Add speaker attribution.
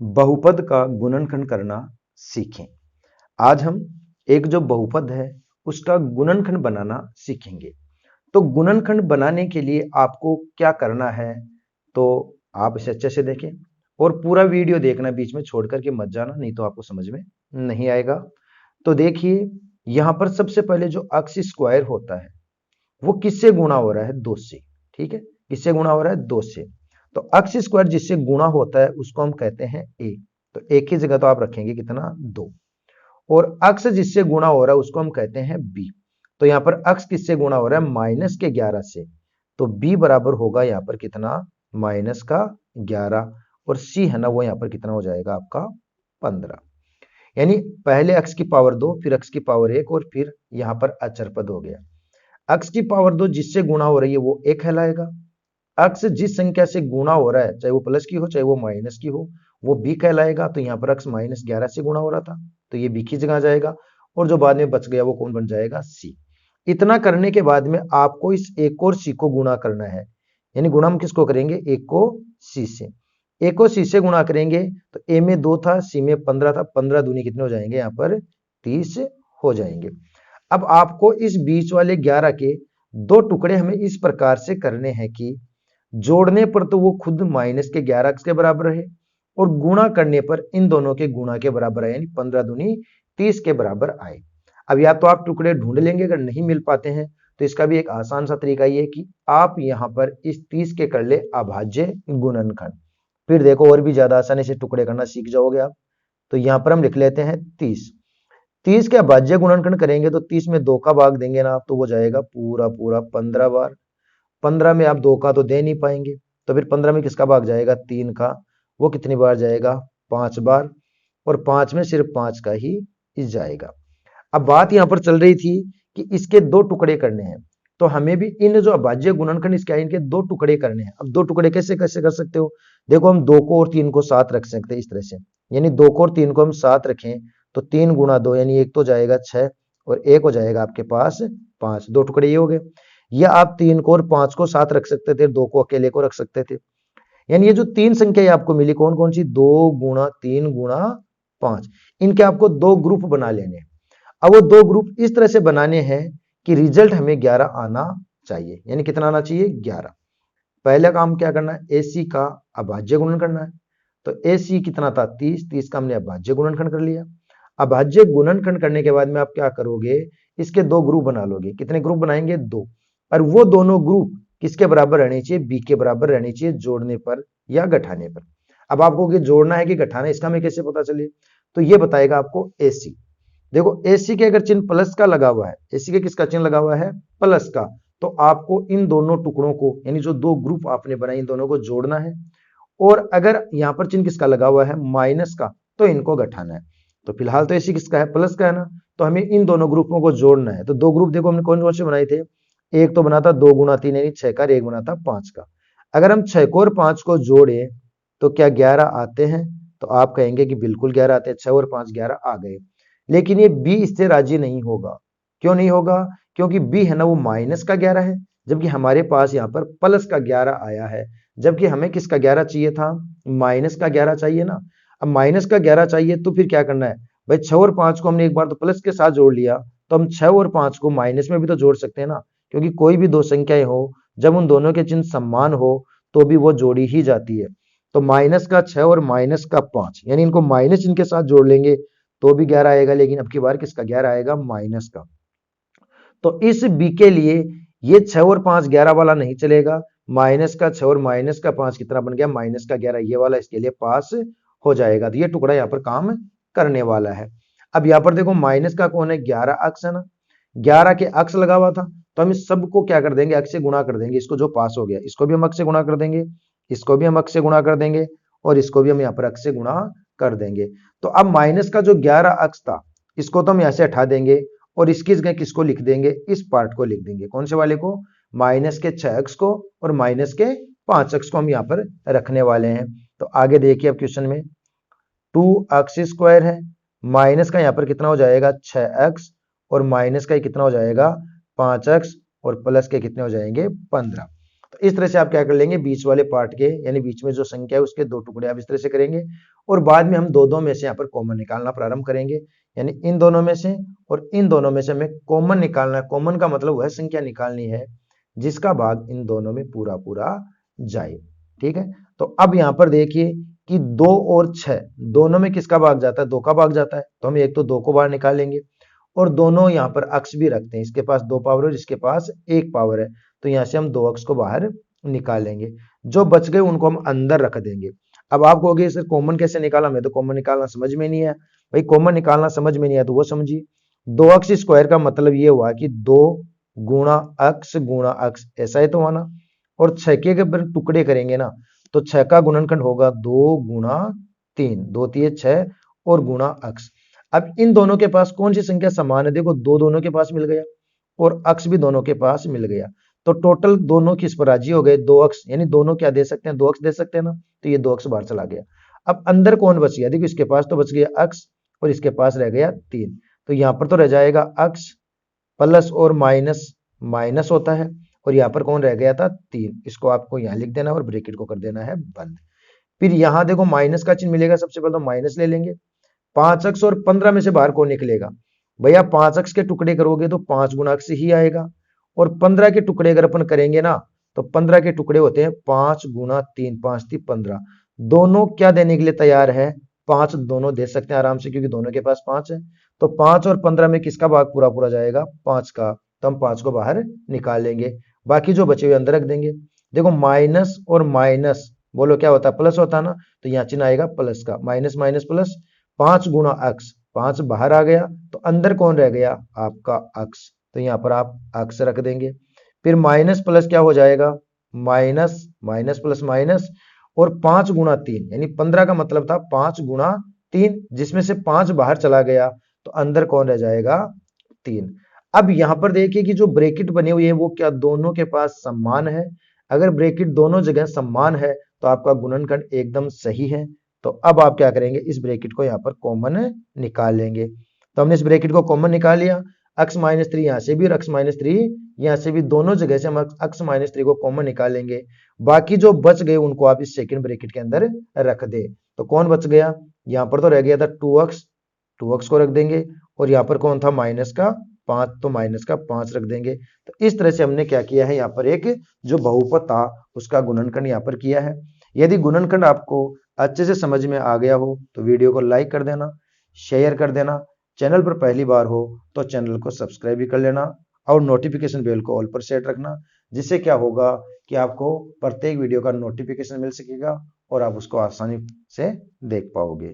Speaker 1: बहुपद का गुणनखंड करना सीखें। आज हम एक जो बहुपद है उसका गुणनखंड बनाना सीखेंगे। तो गुणनखंड बनाने के लिए आपको क्या करना है, तो आप इसे अच्छे से देखें और पूरा वीडियो देखना, बीच में छोड़ करके मत जाना, नहीं तो आपको समझ में नहीं आएगा। तो देखिए, यहां पर सबसे पहले जो अक्स स्क्वायर होता है वो किससे गुणा हो रहा है? 2 से। ठीक है, किससे गुणा हो रहा है? 2 से। तो अक्स स्क्वायर जिससे गुणा होता है उसको हम कहते हैं ए। तो ए की जगह तो आप रखेंगे कितना? 2। और अक्स जिससे गुणा हो रहा है उसको हम कहते हैं बी। तो यहां पर अक्स किससे गुणा हो रहा है? माइनस के 11 से। तो बी बराबर होगा यहां पर कितना? माइनस का 11। और सी है ना, वो यहां पर कितना हो जाएगा आपका? 15। यानी पहले अक्स की पावर 2, फिर अक्स की पावर 1 और फिर यहां पर अचर पद हो गया। अक्स की पावर 2 जिससे गुणा हो रही है वो ए कहलाएगा। अक्स जिस संख्या से गुणा हो रहा है, चाहे वो प्लस की हो चाहे वो माइनस की हो, वो बी कहलाएगा। तो यहाँ पर अक्स माइनस 11 से गुणा हो रहा था, तो ये बी की जगह आ जाएगा। और जो बाद में बच गया वो कौन बन जाएगा? सी। इतना करने के बाद में आपको इस एक और सी को गुणा करना है। यानी गुणा हम किसको करेंगे? एक को सी से। एक को सी से गुणा करेंगे तो ए में 2 था, सी में 15 था। 15 दूनी कितने हो जाएंगे? यहाँ पर 30 हो जाएंगे। अब आपको इस बीच वाले 11 के 2 टुकड़े हमें इस प्रकार से करने हैं कि जोड़ने पर तो वो खुद माइनस के 11 के बराबर है और गुणा करने पर इन दोनों के गुणा के बराबर आए, यानी 15 दूनी 30 के बराबर आए। अब या तो आप टुकड़े ढूंढ लेंगे, अगर नहीं मिल पाते हैं तो इसका भी एक आसान सा तरीका ये है कि आप यहां पर इस 30 के कर ले अभाज्य गुणनखंड। फिर देखो और भी ज्यादा आसानी से टुकड़े करना सीख जाओगे आप। तो यहां पर हम लिख लेते हैं 30। 30 के अभाज्य गुणनखंड करेंगे तो 30 में 2 का भाग देंगे ना आप, तो वो जाएगा पूरा पूरा 15 बार। 15 में आप 2 का तो दे नहीं पाएंगे, तो फिर 15 में किसका भाग जाएगा? 3 का। वो कितनी बार जाएगा? 5 बार। और 5 में सिर्फ 5 का ही इस जाएगा। अब बात यहां पर चल रही थी कि इसके 2 टुकड़े करने हैं, तो हमें भी इन जो अभाज्य गुणनखंड इसके हैं इनके 2 टुकड़े करने हैं। अब 2 टुकड़े कैसे कैसे कर सकते हो? देखो, हम 2 को और 3 को साथ रख सकते हैं इस तरह से। यानी 2 को और 3 को हम साथ रखें तो 3 गुणा 2 यानी एक तो जाएगा 6 और एक हो जाएगा आपके पास 5। 2 टुकड़े ये हो गए। या आप 3 को और 5 को साथ रख सकते थे, 2 को अकेले को रख सकते थे। यानी ये जो 3 संख्या आपको मिली कौन कौन सी? 2 गुणा 3 गुणा 5। इनके आपको 2 ग्रुप बना लेने। अब वो 2 ग्रुप इस तरह से बनाने हैं कि रिजल्ट हमें 11 आना चाहिए। यानी कितना आना चाहिए? 11। पहला काम क्या करना है? एसी का अभाज्य गुणन करना है। तो एसी कितना था? 30। 30 का हमने अभाज्य गुणनखंड कर लिया। अभाज्य गुणनखंड करने के बाद में आप क्या करोगे? इसके 2 ग्रुप बना लोगे। कितने ग्रुप बनाएंगे? 2। और वो दोनों ग्रुप किसके बराबर रहने चाहिए? बी के बराबर रहनी चाहिए, जोड़ने पर या घटाने पर। अब आपको कि जोड़ना है कि घटाना है, इसका हमें कैसे पता चले? तो ये बताएगा आपको एसी। देखो, एसी के अगर चिन्ह प्लस का लगा हुआ है, एसी के किसका चिन्ह लगा हुआ है? प्लस का। तो आपको इन दोनों टुकड़ों को, यानी जो 2 ग्रुप आपने बनाए, इन दोनों को जोड़ना है। और अगर यहां पर चिन्ह किसका लगा हुआ है? माइनस का, तो इनको घटाना है। तो फिलहाल तो एसी किसका है? प्लस का है ना, तो हमें इन दोनों ग्रुपों को जोड़ना है। तो 2 ग्रुप देखो हमने कौन कौन से बनाए थे? एक तो बना था 2 गुणा 3 यानी 6 का, एक बना था 5 का। अगर हम 6 को और 5 को जोड़े तो क्या 11 आते हैं? तो आप कहेंगे कि बिल्कुल 11 आते हैं, 6 और 5 11 आ गए। लेकिन ये बी इससे राजी नहीं होगा। क्यों नहीं होगा? क्योंकि बी है ना वो माइनस का 11 है, जबकि हमारे पास यहाँ पर प्लस का 11 आया है। जबकि हमें किसका 11 चाहिए था? माइनस का 11 चाहिए ना। अब माइनस का 11 चाहिए तो फिर क्या करना है भाई? 6 और 5 को हमने एक बार तो प्लस के साथ जोड़ लिया, तो हम 6 और 5 को माइनस में भी तो जोड़ सकते हैं ना। क्योंकि कोई भी 2 संख्याएं हो, जब उन दोनों के चिन्ह समान हो तो भी वो जोड़ी ही जाती है। तो माइनस का 6 और माइनस का 5, यानी इनको माइनस चिन्ह के साथ जोड़ लेंगे तो भी 11 आएगा। लेकिन अब की बार किसका 11 आएगा? माइनस का। तो इस बी के लिए ये 6 और 5 11 वाला नहीं चलेगा। माइनस का 6 और माइनस का 5 कितना बन गया? माइनस का 11। ये वाला इसके लिए पास हो जाएगा। तो ये टुकड़ा यहाँ पर काम करने वाला है। अब यहाँ पर देखो, माइनस का कौन है? 11 अक्स है ना। 11 के अक्स लगा हुआ था, तो हम इस सबको क्या कर देंगे? अक्स से गुणा कर देंगे। इसको जो पास हो गया इसको भी हम अक्स से गुणा कर देंगे, इसको भी हम अक्स से गुणा कर देंगे और इसको भी हम यहाँ पर अक्स से गुणा कर देंगे। तो अब माइनस का जो 11 अक्स था इसको तो हम यहाँ से हटा देंगे और इसकी जगह किसको लिख देंगे? इस पार्ट को लिख देंगे। कौन से वाले को? माइनस के 6 अक्स को और माइनस के 5 अक्स को हम यहाँ पर रखने वाले हैं। तो आगे देखिए, अब क्वेश्चन में 2 अक्स स्क्वायर है, माइनस का यहाँ पर कितना हो जाएगा? 6 अक्स और माइनस का कितना हो जाएगा? 5 अक्स और प्लस के कितने हो जाएंगे? 15। तो तो इस तरह से आप क्या कर लेंगे, बीच वाले पार्ट के यानी बीच में जो संख्या है उसके दो टुकड़े आप इस तरह से करेंगे और बाद में हम दो दो में से यहाँ पर कॉमन निकालना प्रारंभ करेंगे। यानी इन दोनों में से और इन दोनों में से हमें कॉमन निकालना है। कॉमन का मतलब वह संख्या निकालनी है जिसका भाग इन दोनों में पूरा पूरा जाए। ठीक है, तो अब यहाँ पर देखिए कि 2 और 6 दोनों में किसका भाग जाता है, 2 का भाग जाता है। तो हम एक तो 2 को बाहर निकालेंगे और दोनों यहाँ पर अक्ष भी रखते हैं, इसके पास 2 पावर और इसके पास 1 पावर है, तो यहाँ से हम 2 अक्ष को बाहर निकालेंगे। जो बच गए उनको हम अंदर रख देंगे। अब आप कहोगे सर कॉमन कैसे निकाला, मैं तो कॉमन निकालना समझ में नहीं है। भाई कॉमन निकालना समझ में नहीं है तो वो समझिए, 2 अक्ष स्क्वायर का मतलब ये हुआ कि 2 गुणा अक्ष ऐसा है तो हुआ ना। और 6 के अगर टुकड़े करेंगे ना तो 6 का गुणनखंड होगा 2 गुणा 3, 2 3 6 और गुणा अक्ष। अब इन दोनों के पास कौन सी संख्या समान है, देखो 2 दोनों के पास मिल गया और अक्ष भी दोनों के पास मिल गया, तो टोटल दोनों किस पर राजी हो गए, 2 अक्ष। यानी दोनों क्या दे सकते हैं, 2 अक्ष दे सकते हैं ना, तो ये 2 अक्ष बाहर चला गया। अब अंदर कौन बच गया, देखो इसके पास तो बच गया अक्ष और इसके पास रह गया 3, तो यहां पर तो रह जाएगा अक्ष, प्लस और माइनस माइनस होता है और यहाँ पर कौन रह गया था 3, इसको आपको यहाँ लिख देना और ब्रैकेट को कर देना है बंद। फिर यहाँ देखो माइनस का चिन्ह मिलेगा, सबसे पहले तो माइनस ले लेंगे। 5 अक्ष और 15 में से बाहर कौन निकलेगा, भैया 5 अक्ष के टुकड़े करोगे तो 5 गुना अक्ष ही आएगा और 15 के टुकड़े अगर अपन करेंगे ना तो 15 के टुकड़े होते हैं 5 गुना 3, 5 3 15। दोनों क्या देने के लिए तैयार है, 5 दोनों दे सकते हैं आराम से क्योंकि दोनों के पास 5 है। तो 5 और 15 में किसका भाग पूरा पूरा जाएगा, 5 का, तो हम 5 को बाहर निकाल लेंगे, बाकी जो बचे हुए अंदर रख देंगे। देखो माइनस और माइनस बोलो क्या होता है, प्लस होता है ना, तो यहाँ चिन्ह आएगा प्लस का, माइनस माइनस प्लस, 5 गुना अक्ष, 5 बाहर आ गया तो अंदर कौन रह गया आपका अक्ष, तो यहाँ पर आप अक्ष रख देंगे। फिर माइनस प्लस क्या हो जाएगा, माइनस माइनस प्लस माइनस और 5 गुना 3 यानी 15 का मतलब था 5 गुना 3, जिसमें से 5 बाहर चला गया तो अंदर कौन रह जाएगा 3। अब यहां पर देखिए कि जो ब्रैकेट बने हुए हैं वो क्या दोनों के पास समान है, अगर ब्रैकेट दोनों जगह समान है तो आपका गुणनखंड एकदम सही है। तो अब आप क्या करेंगे, इस ब्रैकेट को यहाँ पर कॉमन निकाल लेंगे। तो हमने इस ब्रैकेट को कॉमन निकाल लिया, अक्स माइनस 3 यहाँ से भी और अक्स माइनस 3 यहाँ से भी, दोनों जगह से हम अक्स माइनस 3 को कॉमन निकालेंगे। बाकी जो बच गए उनको आप इस सेकंड ब्रैकेट के अंदर रख दे। तो कौन बच गया, यहाँ पर तो रह गया था 2x, 2x को रख देंगे और यहाँ पर कौन था माइनस का 5, तो माइनस का 5 रख देंगे। तो इस तरह से हमने क्या किया है, यहाँ पर एक जो बहुपद था उसका गुणनखंड यहाँ पर किया है। यदि गुणनखंड आपको अच्छे से समझ में आ गया हो तो वीडियो को लाइक कर देना, शेयर कर देना, चैनल पर पहली बार हो तो चैनल को सब्सक्राइब भी कर लेना और नोटिफिकेशन बेल को ऑल पर सेट रखना, जिससे क्या होगा कि आपको प्रत्येक वीडियो का नोटिफिकेशन मिल सकेगा और आप उसको आसानी से देख पाओगे।